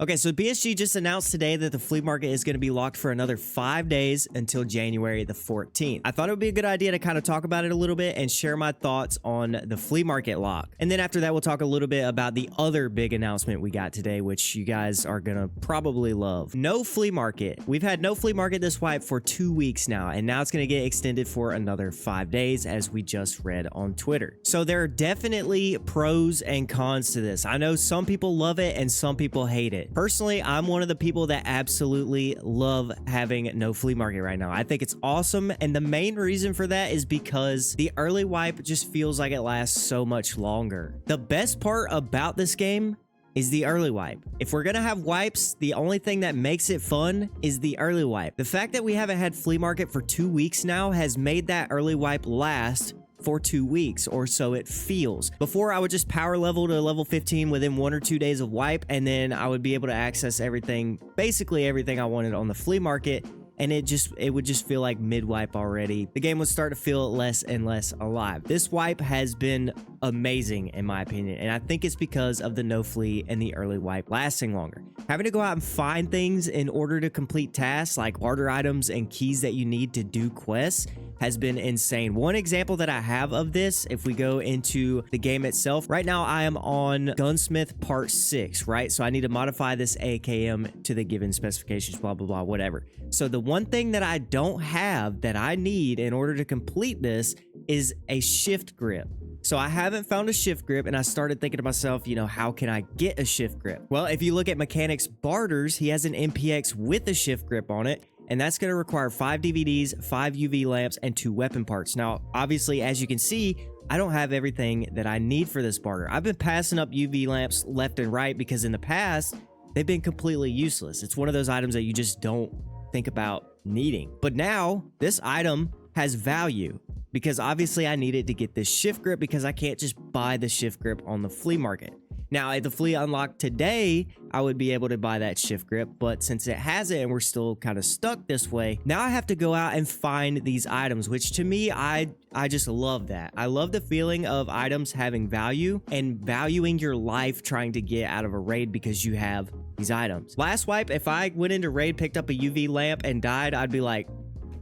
Okay, so BSG just announced today that the flea market is going to be locked for another 5 days until January the 14th. I thought it would be a good idea to kind of talk about it a little bit and share my thoughts on the flea market lock. And then after that, we'll talk a little bit about the other big announcement we got today, which you guys are going to probably love. No flea market. We've had no flea market this wipe for 2 weeks now, and now it's going to get extended for another 5 days, as we just read on Twitter. So there are definitely pros and cons to this. I know some people love it and some people hate it. Personally, I'm one of the people that absolutely love having no flea market right now. I think it's awesome, and the main reason for that is because the early wipe just feels like it lasts so much longer. The best part about this game is the early wipe. If we're gonna have wipes, the only thing that makes it fun is the early wipe. The fact that we haven't had flea market for 2 weeks now has made that early wipe last for 2 weeks, or so it feels. Before, I would just power level to level 15 within 1 or 2 days of wipe, and then I would be able to access everything, basically everything I wanted on the flea market, and it would just feel like mid-wipe already. The game would start to feel less and less alive. This wipe has been amazing in my opinion, and I think it's because of the no flea and the early wipe lasting longer. Having to go out and find things in order to complete tasks like barter items and keys that you need to do quests has been insane. One example that I have of this, if we go into the game itself, right now I am on Gunsmith Part 6, right? So I need to modify this AKM to the given specifications, blah, blah, blah, whatever. So the one thing that I don't have that I need in order to complete this is a shift grip. So I haven't found a shift grip, and I started thinking to myself, you know, how can I get a shift grip? Well, if you look at Mechanics Barters, he has an MPX with a shift grip on it, and that's going to require 5 DVDs, 5 UV lamps, and 2 weapon parts. Now, obviously, as you can see, I don't have everything that I need for this barter. I've been passing up UV lamps left and right because in the past, they've been completely useless. It's one of those items that you just don't think about needing. But now, this item has value, because obviously I needed to get this shift grip because I can't just buy the shift grip on the flea market. Now, if the flea unlocked today, I would be able to buy that shift grip, but since it hasn't and we're still kind of stuck this way, now I have to go out and find these items, which to me, I just love that. I love the feeling of items having value and valuing your life trying to get out of a raid because you have these items. Last wipe, if I went into raid, picked up a UV lamp and died, I'd be like,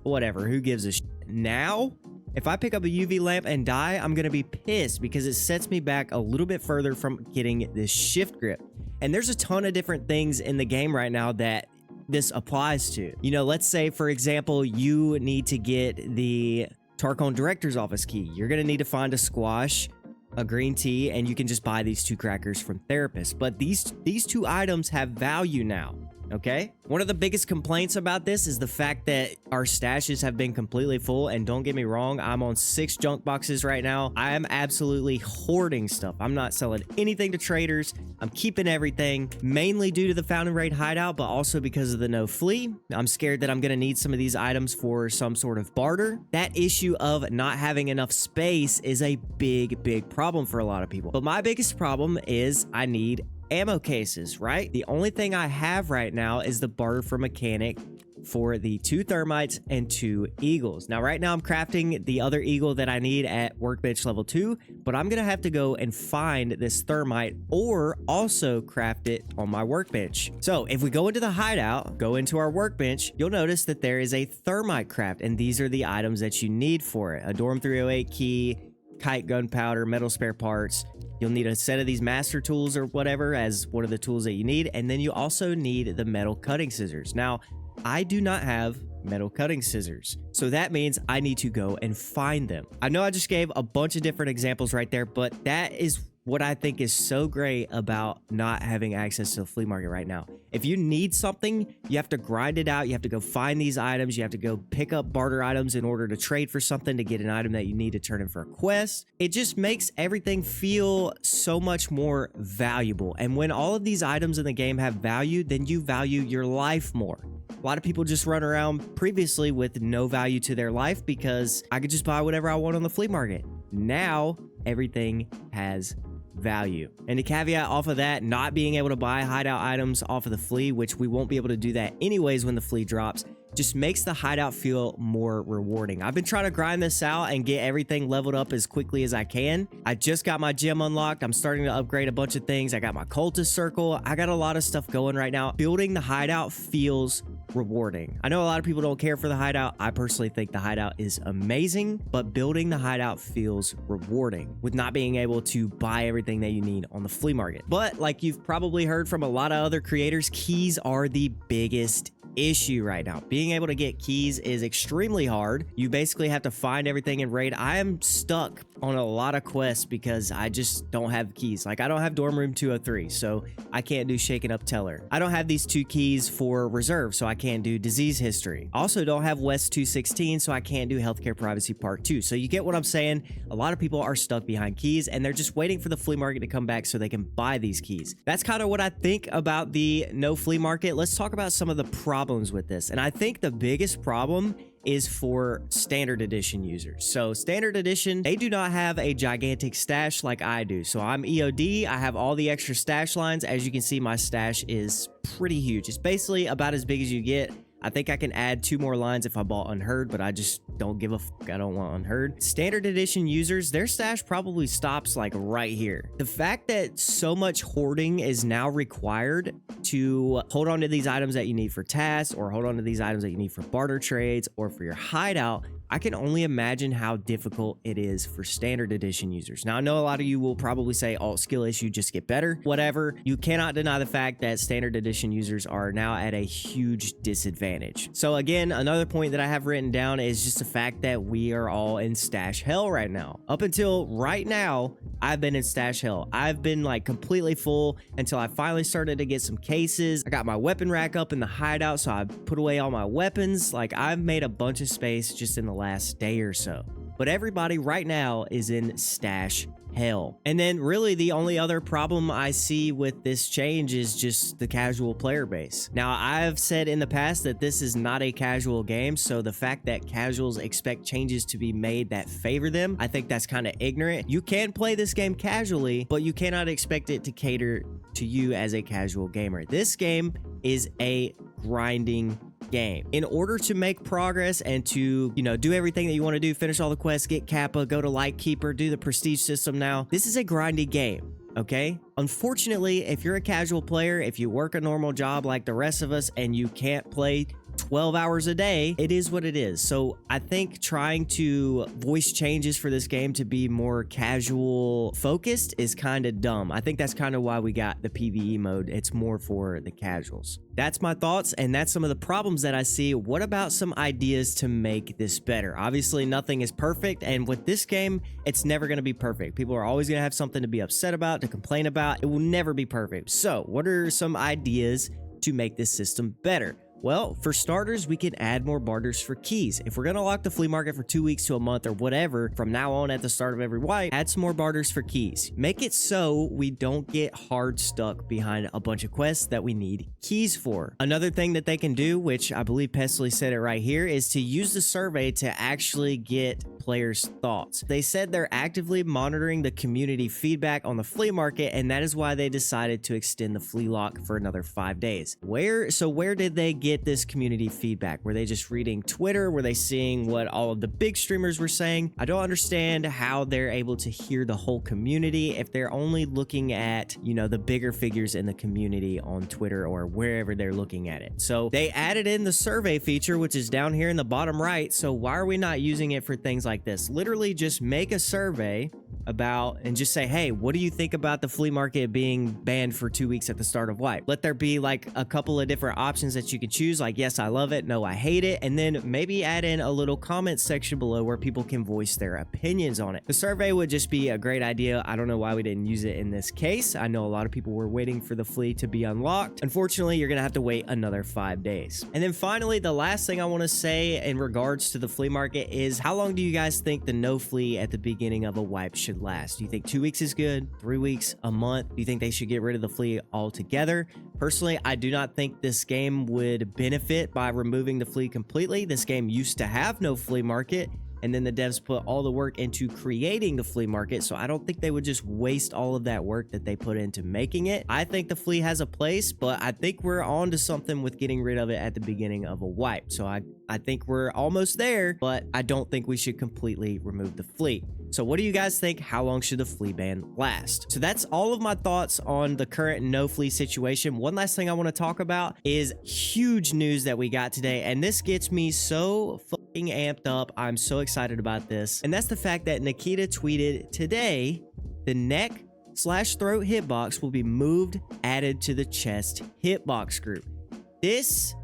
whatever, who gives a shit? Now, if I pick up a UV lamp and die, I'm going to be pissed because it sets me back a little bit further from getting this shift grip. And there's a ton of different things in the game right now that this applies to. You know, let's say, for example, you need to get the Tarkov Director's Office key. You're going to need to find a squash, a green tea, and you can just buy these 2 crackers from Therapist. But these 2 items have value now. Okay? One of the biggest complaints about this is the fact that our stashes have been completely full, and don't get me wrong, I'm on 6 junk boxes right now. I am absolutely hoarding stuff. I'm not selling anything to traders. I'm keeping everything, mainly due to the Fountain Raid hideout, but also because of the no flea. I'm scared that I'm going to need some of these items for some sort of barter. That issue of not having enough space is a big problem for a lot of people. But my biggest problem is I need ammo cases, right? The only thing I have right now is the barter for mechanic for the 2 thermites and 2 eagles. Now, right now I'm crafting the other eagle that I need at workbench level 2, but I'm gonna have to go and find this thermite or also craft it on my workbench. So if we go into the hideout, go into our workbench, you'll notice that there is a thermite craft, and these are the items that you need for it. A Dorm 308 key, kite gunpowder, metal spare parts. You'll need a set of these master tools or whatever as one of the tools that you need. And then you also need the metal cutting scissors. Now, I do not have metal cutting scissors, so that means I need to go and find them. I know I just gave a bunch of different examples right there, but that is what I think is so great about not having access to the flea market right now. If you need something, you have to grind it out. You have to go find these items. You have to go pick up barter items in order to trade for something to get an item that you need to turn in for a quest. It just makes everything feel so much more valuable. And when all of these items in the game have value, then you value your life more. A lot of people just run around previously with no value to their life because I could just buy whatever I want on the flea market. Now, everything has value. And to caveat off of that, not being able to buy hideout items off of the Flea, which we won't be able to do that anyways when the Flea drops, just makes the hideout feel more rewarding. I've been trying to grind this out and get everything leveled up as quickly as I can. I just got my gym unlocked. I'm starting to upgrade a bunch of things. I got my cultist circle. I got a lot of stuff going right now. Building the hideout feels rewarding. I know a lot of people don't care for the hideout. I personally think the hideout is amazing, but building the hideout feels rewarding with not being able to buy everything that you need on the flea market. But like you've probably heard from a lot of other creators, keys are the biggest issue right now. Being able to get keys is extremely hard. You basically have to find everything in raid. I am stuck on a lot of quests because I just don't have keys. Like I don't have dorm room 203, so I can't do shaken up teller. I don't have these 2 keys for reserve, so I can't do disease history. Also don't have West 216, so I can't do healthcare privacy part 2. So you get what I'm saying? A lot of people are stuck behind keys and they're just waiting for the flea market to come back so they can buy these keys. That's kind of what I think about the no flea market. Let's talk about some of the problems with this. And I think the biggest problem is for standard edition users. So standard edition, they do not have a gigantic stash like I do. So I'm EOD, I have all the extra stash lines. As you can see, my stash is pretty huge. It's basically about as big as you get. I think I can add 2 more lines if I bought Unheard, but I just don't give a fuck. I don't want Unheard. Standard edition users, their stash probably stops like right here. The fact that so much hoarding is now required to hold on to these items that you need for tasks, or hold on to these items that you need for barter trades or for your hideout, I can only imagine how difficult it is for standard edition users. Now, I know a lot of you will probably say, oh, skill issue, just get better. Whatever. You cannot deny the fact that standard edition users are now at a huge disadvantage. So again, another point that I have written down is just the fact that we are all in stash hell right now. Up until right now, I've been in stash hell. I've been like completely full until I finally started to get some cases. I got my weapon rack up in the hideout, so I put away all my weapons. Like I've made a bunch of space just in the last day or so. But everybody right now is in stash hell. And then really the only other problem I see with this change is just the casual player base. Now, I've said in the past that this is not a casual game, so the fact that casuals expect changes to be made that favor them, I think that's kind of ignorant. You can play this game casually, but you cannot expect it to cater to you as a casual gamer. This game is a grinding game. In order to make progress and to, do everything that you want to do, finish all the quests, get Kappa, go to Lightkeeper, do the prestige system now, this is a grindy game. Okay? Unfortunately, if you're a casual player, if you work a normal job like the rest of us and you can't play 12 hours a day, it is what it is. So I think trying to voice changes for this game to be more casual focused is kind of dumb. I think that's kind of why we got the PvE mode. It's more for the casuals. That's my thoughts, and that's some of the problems that I see. What about some ideas to make this better? Obviously, nothing is perfect, and with this game, it's never going to be perfect. People are always going to have something to be upset about, to complain about. It will never be perfect. So what are some ideas to make this system better? Well, for starters, we can add more barters for keys. If we're going to lock the flea market for 2 weeks to a month or whatever, from now on at the start of every wipe, add some more barters for keys. Make it so we don't get hard stuck behind a bunch of quests that we need keys for. Another thing that they can do, which I believe Pestily said it right here, is to use the survey to actually get players' thoughts. They said they're actively monitoring the community feedback on the flea market, and that is why they decided to extend the flea lock for another 5 days. Where did they get this community feedback? Were they just reading Twitter? Were they seeing what all of the big streamers were saying? I don't understand how they're able to hear the whole community if they're only looking at, the bigger figures in the community on Twitter or wherever they're looking at it. So they added in the survey feature, which is down here in the bottom right. So why are we not using it for things like this? Literally just make a survey about and just say, hey, what do you think about the flea market being banned for 2 weeks at the start of wipe? Let there be like a couple of different options that you can choose, like yes, I love it, no, I hate it, and then maybe add in a little comment section below where people can voice their opinions on it. The survey would just be a great idea. I don't know why we didn't use it in this case. I know a lot of people were waiting for the flea to be unlocked. Unfortunately, you're gonna have to wait another 5 days. And then finally, the last thing I want to say in regards to the flea market is, how long do you guys think the no flea at the beginning of a wipe should last? Do you think 2 weeks is good? 3 weeks? A month? Do you think they should get rid of the flea altogether? Personally, I do not think this game would benefit by removing the flea completely. This game used to have no flea market, and then the devs put all the work into creating the flea market, so I don't think they would just waste all of that work that they put into making it. I think the flea has a place, but I think we're on to something with getting rid of it at the beginning of a wipe. So I think we're almost there, but I don't think we should completely remove the flea. So what do you guys think? How long should the flea ban last? So that's all of my thoughts on the current no flea situation. One last thing I want to talk about is huge news that we got today, and this gets me so fucking amped up. I'm so excited about this, and that's the fact that Nikita tweeted today the neck/throat hitbox will be moved, added to the chest hitbox group. This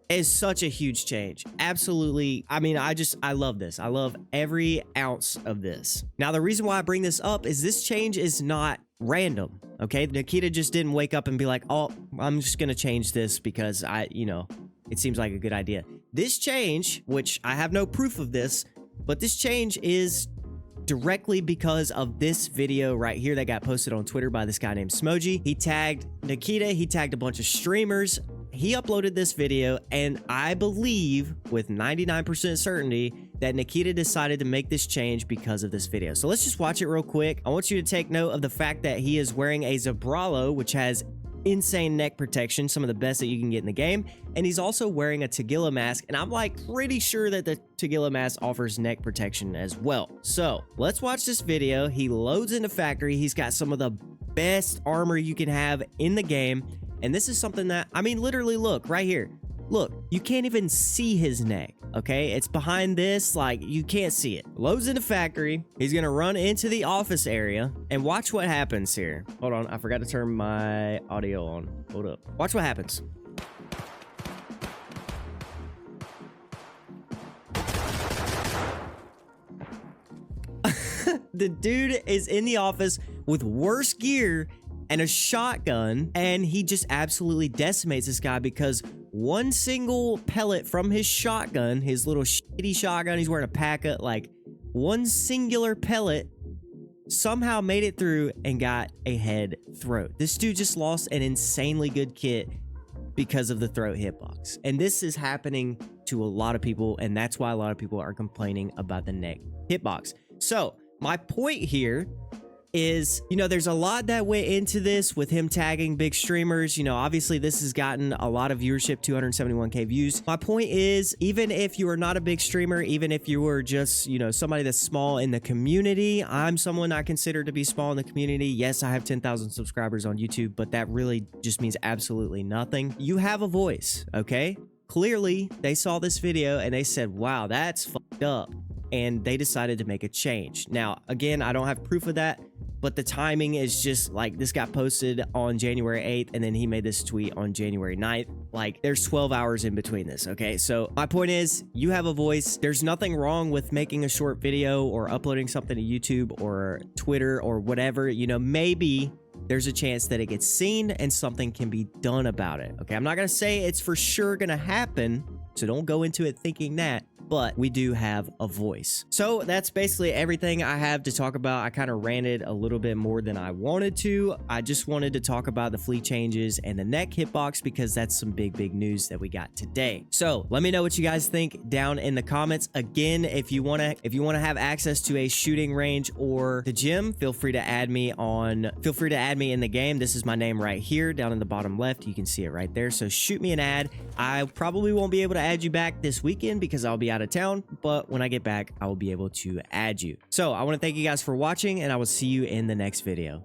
is such a huge change. Absolutely. I mean, I love this. I love every ounce of this. Now, the reason why I bring this up is this change is not random. Okay. Nikita just didn't wake up and be like, oh, I'm just going to change this because it seems like a good idea. This change, which I have no proof of this, but this change is directly because of this video right here that got posted on Twitter by this guy named Smoji. He tagged Nikita. He tagged a bunch of streamers. He uploaded this video, and I believe with 99% certainty that Nikita decided to make this change because of this video. So let's just watch it real quick. I want you to take note of the fact that he is wearing a Zabralo, which has insane neck protection, some of the best that you can get in the game, and he's also wearing a Tagilla mask, and I'm like pretty sure that the Tagilla mask offers neck protection as well. So let's watch this video. He loads into factory. He's got some of the best armor you can have in the game, and this is something that, I mean, literally look right here. Look, you can't even see his neck, okay? It's behind this, like, you can't see it. Loads into factory. He's gonna run into the office area, and watch what happens here. Hold on, I forgot to turn my audio on. Hold up. Watch what happens. The dude is in the office with worse gear and a shotgun, and he just absolutely decimates this guy because one single pellet from his shotgun, his little shitty shotgun, he's wearing a packet, like one singular pellet somehow made it through and got a head throat. This dude just lost an insanely good kit because of the throat hitbox. And this is happening to a lot of people, and that's why a lot of people are complaining about the neck hitbox. So my point here is, there's a lot that went into this with him tagging big streamers. Obviously this has gotten a lot of viewership, 271K views. My point is, even if you are not a big streamer, even if you were just, somebody that's small in the community, I'm someone I consider to be small in the community. Yes, I have 10,000 subscribers on YouTube, but that really just means absolutely nothing. You have a voice, okay? Clearly, they saw this video and they said, wow, that's fucked up. And they decided to make a change. Now, again, I don't have proof of that, but the timing is just like this got posted on January 8th, and then he made this tweet on January 9th. Like, there's 12 hours in between this, okay? So my point is, you have a voice. There's nothing wrong with making a short video or uploading something to YouTube or Twitter or whatever. Maybe there's a chance that it gets seen and something can be done about it, okay? I'm not gonna say it's for sure gonna happen, so don't go into it thinking that, but we do have a voice. So that's basically everything I have to talk about. I kind of ranted a little bit more than I wanted to. I just wanted to talk about the flea changes and the neck hitbox because that's some big news that we got today. So let me know what you guys think down in the comments. Again, if you want to have access to a shooting range or the gym, feel free to add me in the game. This is my name right here down in the bottom left. You can see it right there. So shoot me an ad. I probably won't be able to add you back this weekend because I'll be out of town, but when I get back, I will be able to add you. So I want to thank you guys for watching, and I will see you in the next video.